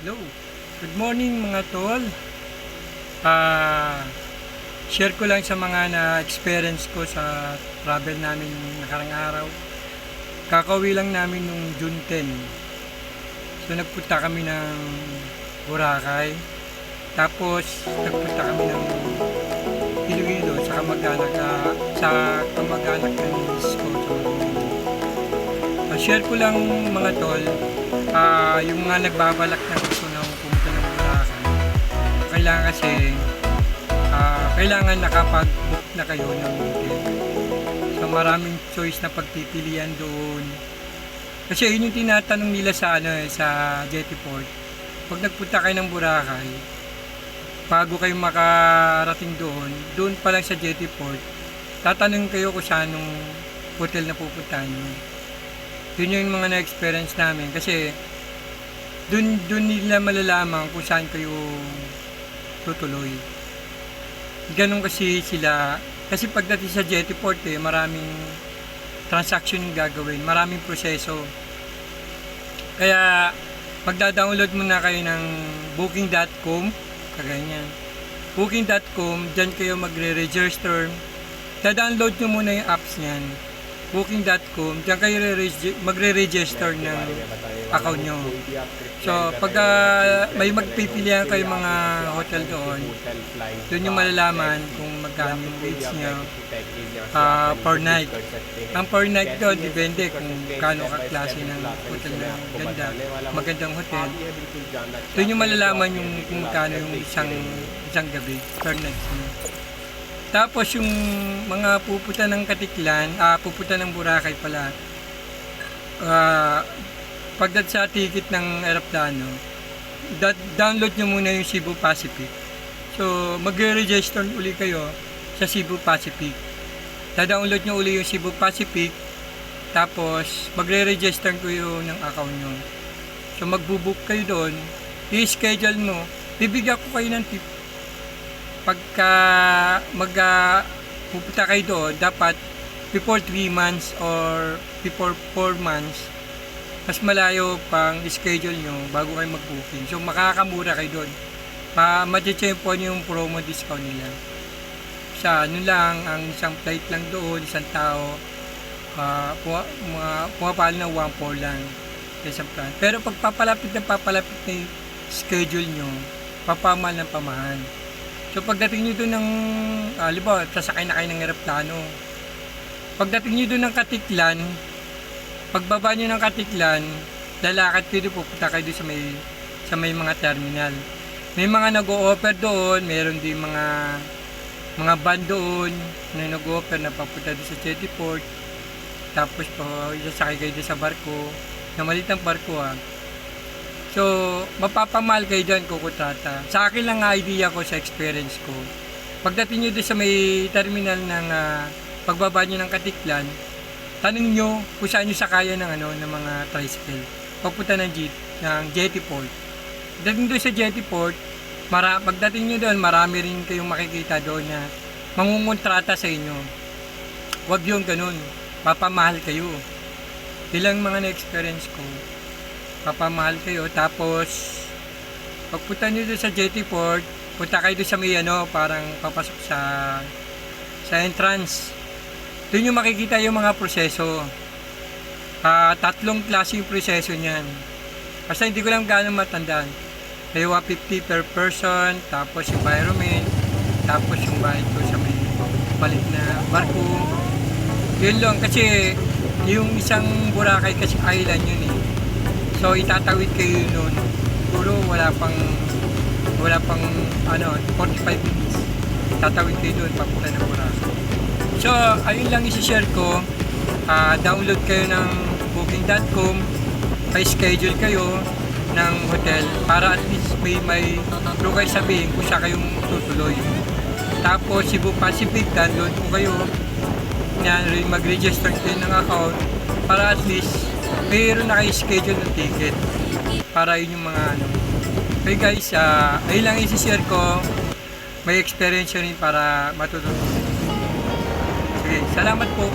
Hello, good morning mga tol. Share ko lang sa mga na-experience ko sa travel namin nakarang araw. Kakauwi lang namin nung June 10. So nagpunta kami ng Boracay. Tapos nagpunta kami ng Iloilo sa kamag-anak ng miss ko. Share ko lang mga tol, yung mga nagbabalak na gusto nang pumunta ng Boracay. Kailangan kasi kailangan nakapag-book na kayo ng hotel. So maraming choice na pagpipilian doon. Kasi yun yung tinatanong nila sa sa Jettyport. Pag nagpunta kayo ng Boracay, bago kayo makarating doon pa lang sa Jettyport, tatanungin kayo kung saan yung hotel na pupuntahan nyo. Yun yung mga na-experience namin kasi dun nila malalaman kung saan kayo tutuloy. Ganun kasi sila. Kasi pagdating sa Jettyport maraming transaction yung gagawin, maraming proseso. Kaya magda-download muna kayo ng booking.com, kaganyan. Booking.com, dyan kayo magre-register. Da-download nyo muna yung apps niyan. Booking.com, diyan kayo magre-register ng account nyo. So, pag may magpipilian kayo mga hotel doon yung malalaman kung magkano yung rates nyo per night. Ang per night doon, depende kung kano kaklase ng hotel na ganda, magandang hotel. Doon yung malalaman yung kung magkano yung isang gabi per night nyo. Tapos yung mga pupunta ng Katiklan, pupunta ng Boracay pala, pagdat sa ticket ng eroplano, download nyo muna yung Cebu Pacific. So magre-register uli kayo sa Cebu Pacific. Da-download nyo uli yung Cebu Pacific, tapos magre-register kayo ng account nyo. So magbubook kayo doon, i-schedule mo, bibigyan ko kayo ng tip. Pagka pupunta kayo doon, dapat before 3 months or before 4 months, mas malayo pang schedule nyo bago kayo mag-booking. So makakamura kayo doon. Ma-check po yung promo discount nila. Sa lang, ang isang flight lang doon, isang tao, pumapalo ng 1.4 lang. Isang plan. Pero pag papalapit na yung schedule nyo, papamahal ng pamahal. So pagdating nyo doon ng, halimbawa, sasakay na kayo ng eroplano. Pagdating nyo doon ng Katiklan, pagbaba nyo ng Katiklan, lalakad kayo doon, pupunta kayo doon sa may mga terminal. May mga nag-o-offer doon, meron din mga van doon na nag-o-offer na papunta doon sa Jettyport. Tapos isasakay kayo doon sa barko, na malitang barko So, mapapamahal kayo dyan kukontrata. Sa akin lang idea ko sa experience ko. Pagdating nyo doon sa may terminal ng pagbaba nyo ng Katiklan, tanong nyo kung saan nyo sakaya ng mga tricycle. Papunta ng Jettyport. Pagdating doon sa Jettyport, pagdating nyo doon, marami rin kayong makikita doon na mangungontrata sa inyo. Huwag yung ganun. Papamahal kayo. Ilang mga na-experience ko. Papamahal kayo, tapos pagpunta nyo doon sa Jettyport, punta kayo doon sa may parang papasok sa entrance. Doon yung makikita yung mga proseso. 3 klase yung proseso niyan. Basta hindi ko lang gaano matandaan. May 150 per person, tapos environment, tapos yung bayad ko sa may balik na barko. Yun lang, kasi yung isang Boracay kasi island yun So itatawid kayo noon. Siguro wala pang 45 minutes. Tatawid kayo doon papunta ng Boracay. So ayun lang i-share ko. Download kayo ng booking.com, pa-schedule kayo ng hotel para at least may kayo sabihin kung saan kayong tutuloy. Tapos Cebu Pacific, download po kayo. Mag-register kayo ng account para at least mayroon na kayo schedule ng ticket para yun yung mga Okay guys, ayun lang isi-share ko. May experience rin para matutunan. Sige, salamat po.